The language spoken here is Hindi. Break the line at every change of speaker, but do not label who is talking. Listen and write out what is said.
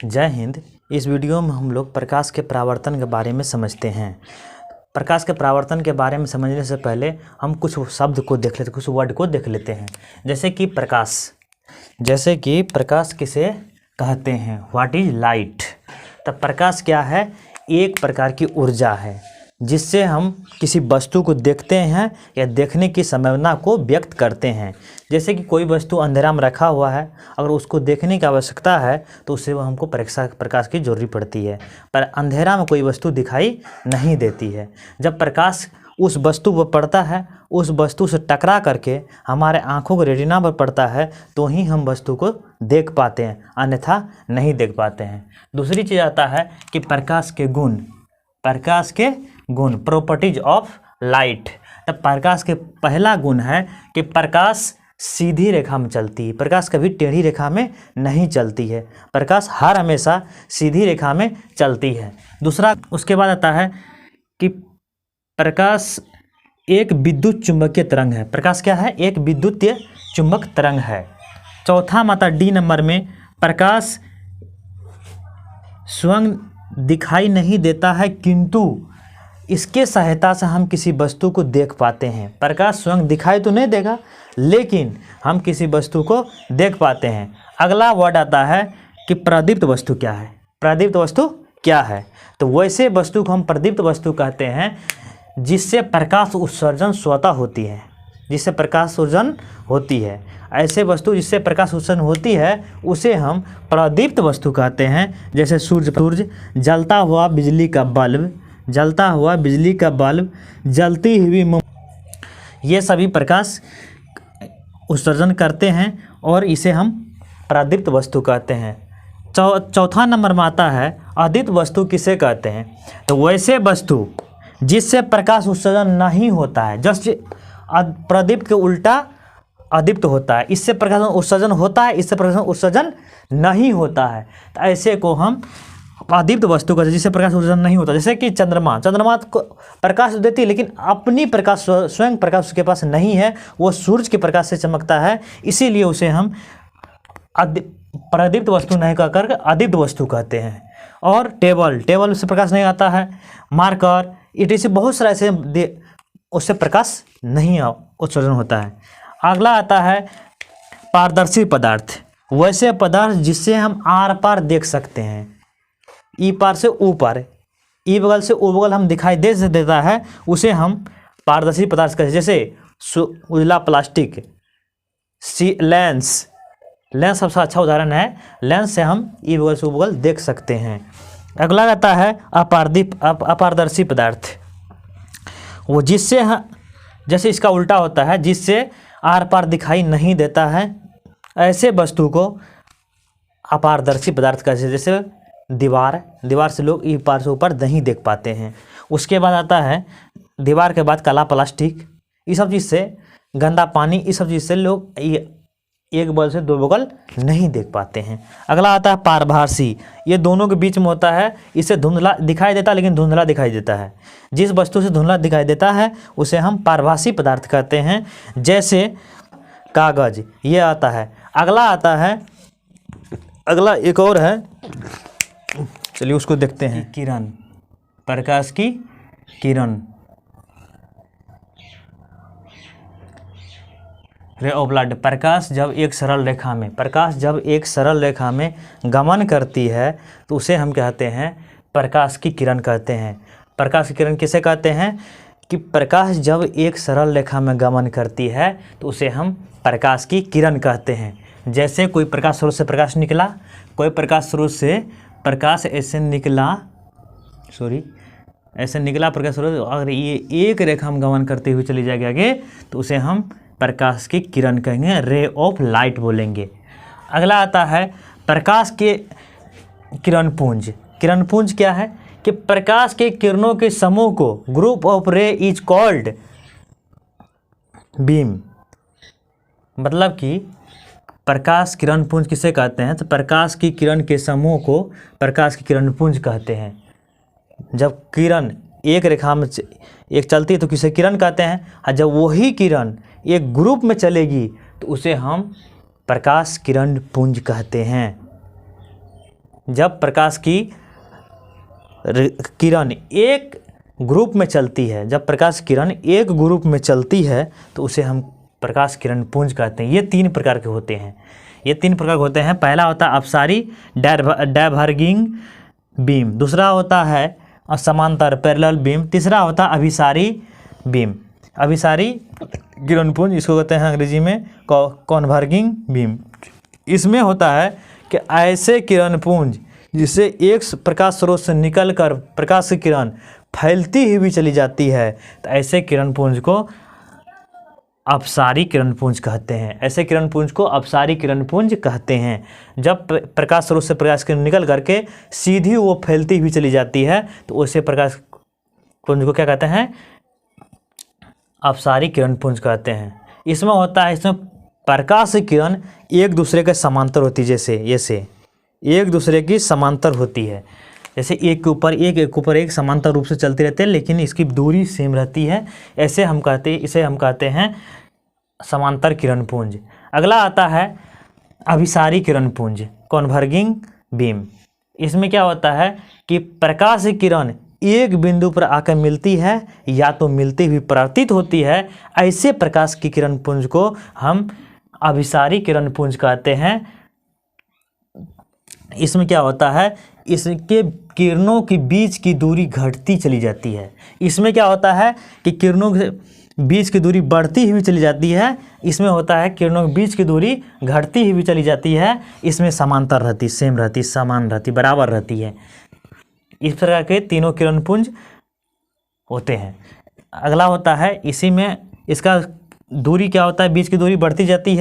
जय हिंद। इस वीडियो में हम लोग प्रकाश के परावर्तन के बारे में समझते हैं। प्रकाश के परावर्तन के बारे में समझने से पहले हम कुछ शब्द को देख लेते, कुछ वर्ड को देख लेते हैं। जैसे कि प्रकाश किसे कहते हैं? What is light? तब प्रकाश क्या है? एक प्रकार की ऊर्जा है जिससे हम किसी वस्तु को देखते हैं या देखने की संभावना को व्यक्त करते हैं। जैसे कि कोई वस्तु अंधेरा में रखा हुआ है, अगर उसको देखने की आवश्यकता है तो उससे हमको प्रकाश की ज़रूरत पड़ती है, पर अंधेरा में कोई वस्तु दिखाई नहीं देती है। जब प्रकाश उस वस्तु पर पड़ता है, उस वस्तु से टकरा करके हमारे आँखों के रेटिना पर पड़ता है, तो ही हम वस्तु को देख पाते हैं, अन्यथा नहीं देख पाते हैं। दूसरी चीज़ आता है कि प्रकाश के गुण प्रॉपर्टीज ऑफ लाइट। तब प्रकाश के पहला गुण है कि प्रकाश सीधी रेखा में चलती है, प्रकाश कभी टेढ़ी रेखा में नहीं चलती है, प्रकाश हर हमेशा सीधी रेखा में चलती है। दूसरा, उसके बाद आता है कि प्रकाश एक विद्युत चुंबकीय तरंग है। प्रकाश क्या है? एक विद्युत चुंबक तरंग है। चौथा माता डी नंबर में, प्रकाश स्वयं दिखाई नहीं देता है किंतु इसके सहायता से हम किसी वस्तु को देख पाते हैं। प्रकाश स्वयं दिखाई तो नहीं देगा, लेकिन हम किसी वस्तु को देख पाते हैं। अगला वर्ड आता है कि प्रदीप्त वस्तु क्या है? प्रदीप्त वस्तु क्या है? तो वैसे वस्तु को हम प्रदीप्त वस्तु कहते हैं जिससे प्रकाश उत्सर्जन स्वतः होती है, जिससे प्रकाश उत्सर्जन होती है। ऐसे वस्तु जिससे प्रकाश उत्सर्जन होती है उसे हम प्रदीप्त वस्तु कहते हैं। जैसे सूर्य, जलता हुआ बिजली का बल्ब, जलती हुई ये सभी प्रकाश उत्सर्जन करते हैं और इसे हम प्रदीप्त वस्तु कहते हैं। चौथा नंबर में आता है अदीप्त वस्तु किसे कहते हैं? तो वैसे वस्तु जिससे प्रकाश उत्सर्जन नहीं होता है, जैसे प्रदीप्त के उल्टा अदीप्त होता है, इससे प्रकाश उत्सर्जन होता है, इससे प्रकाश उत्सर्जन नहीं होता है, तो ऐसे को हम अदीप्त वस्तु कहते हैं जिससे प्रकाश उत्सर्जन नहीं होता। जैसे कि चंद्रमा को प्रकाश देती है, लेकिन अपनी प्रकाश स्वयं प्रकाश उसके पास नहीं है, वो सूरज के प्रकाश से चमकता है, इसीलिए उसे हम प्रदीप्त वस्तु नहीं कहकर अदीप्त वस्तु कहते हैं। और टेबल से प्रकाश नहीं आता है। मार्कर, इसे बहुत सारे ऐसे उससे प्रकाश नहीं उत्सर्जन होता है। अगला आता है पारदर्शी पदार्थ, वैसे पदार्थ जिससे हम आर पार देख सकते हैं। ई पार से ऊ पार, ई बगल से ऊ बगल हम दिखाई देता है, उसे हम पारदर्शी पदार्थ कहते हैं। जैसे उजला प्लास्टिक, लेंस सबसे अच्छा उदाहरण है। लेंस से हम ई बगल से ऊ बगल देख सकते हैं। अगला आता है अपारदर्शी पदार्थ, वो जिससे जैसे इसका उल्टा होता है, जिससे आर पार दिखाई नहीं देता है, ऐसे वस्तु को अपारदर्शी पदार्थ कहते हैं। जैसे दीवार से लोग ई पार से ऊपर नहीं देख पाते हैं। उसके बाद आता है दीवार के बाद काला प्लास्टिक, इस सब चीज़ से गंदा पानी, इस सब चीज़ से लोग एक बगल से दो बगल नहीं देख पाते हैं। अगला आता है पारभासी, ये दोनों के बीच में होता है, इससे धुंधला दिखाई देता है, लेकिन धुंधला दिखाई देता है। जिस वस्तु से धुंधला दिखाई देता है उसे हम पारभासी पदार्थ कहते हैं। जैसे कागज, ये आता है। अगला एक और है, चलिए उसको देखते हैं। किरण, प्रकाश की किरण, रे ऑफ लाइट। प्रकाश जब एक सरल रेखा में गमन करती है तो उसे हम कहते हैं प्रकाश की किरण कहते हैं। प्रकाश की किरण किसे कहते हैं? कि प्रकाश जब एक सरल रेखा में गमन करती है तो उसे हम प्रकाश की किरण कहते हैं। जैसे कोई प्रकाश स्रोत से प्रकाश निकला, प्रकाश ऐसे निकला प्रकाश स्रोत, अगर ये एक रेखा में गमन करते हुए चली जाएगी आगे तो उसे हम प्रकाश की किरण कहेंगे, रे ऑफ लाइट बोलेंगे। अगला आता है प्रकाश के किरणपुंज। किरणपुंज क्या है? कि प्रकाश के किरणों के समूह को ग्रुप ऑफ रे इज कॉल्ड बीम। मतलब कि प्रकाश किरणपुंज किसे कहते हैं? तो प्रकाश की किरण के समूह को प्रकाश की किरणपुंज कहते हैं। जब किरण एक रेखा में एक चलती है तो किसे किरण कहते हैं, और जब वही किरण एक ग्रुप में चलेगी तो उसे हम प्रकाश किरण पुंज कहते हैं। जब प्रकाश की किरण एक ग्रुप में चलती है, जब प्रकाश किरण एक ग्रुप में चलती है तो उसे हम प्रकाश किरण पुंज कहते हैं। ये 3 प्रकार के होते हैं, ये 3 प्रकार के होते हैं। पहला होता है अपसारी डायवर्जिंग बीम, दूसरा होता है समांतर पैरेलल बीम, तीसरा होता है अभिसारी बीम, अभिसारी किरणपुंज, इसको कहते हैं अंग्रेजी में कॉन्वर्जिंग बीम। इसमें होता है कि ऐसे किरणपुंज जिससे एक प्रकाश स्रोत से निकलकर प्रकाश की किरण फैलती हुई भी चली जाती है, तो ऐसे किरणपुंज को अपसारी किरणपुंज कहते हैं। ऐसे किरणपुंज को अपसारी किरणपुंज कहते हैं। जब प्रकाश स्रोत से प्रकाश किरण निकल करके सीधी वो फैलती हुई चली जाती है तो उसे प्रकाश पुंज को क्या कहते हैं? अपसारी किरणपुंज कहते हैं। इसमें होता है, इसमें प्रकाश की किरण एक दूसरे के समांतर होती है, जैसे एक दूसरे की समांतर होती है, जैसे एक के ऊपर एक समांतर रूप से चलते रहते हैं, लेकिन इसकी दूरी सेम रहती है। इसे हम कहते हैं समांतर किरणपुंज। अगला आता है अभिसारी किरणपुंज, कॉन्वर्जिंग बीम। इसमें क्या होता है कि प्रकाश की किरण एक बिंदु पर आकर मिलती है या तो मिलती हुई प्रतीत होती है, ऐसे प्रकाश की किरणपुंज को हम अभिसारी किरणपुंज कहते हैं। इसमें क्या होता है, इसके किरणों के बीच की दूरी घटती चली जाती है। इसमें क्या होता है कि किरणों के बीच की दूरी बढ़ती हुई चली जाती है, इसमें होता है किरणों के बीच की दूरी घटती हुई चली जाती है। इसमें समांतर रहती, सेम रहती, समान रहती, बराबर रहती है। इस प्रकार के तीनों किरणपुंज होते हैं। अगला होता है, इसी में इसका दूरी क्या होता है, बीच की दूरी बढ़ती जाती है।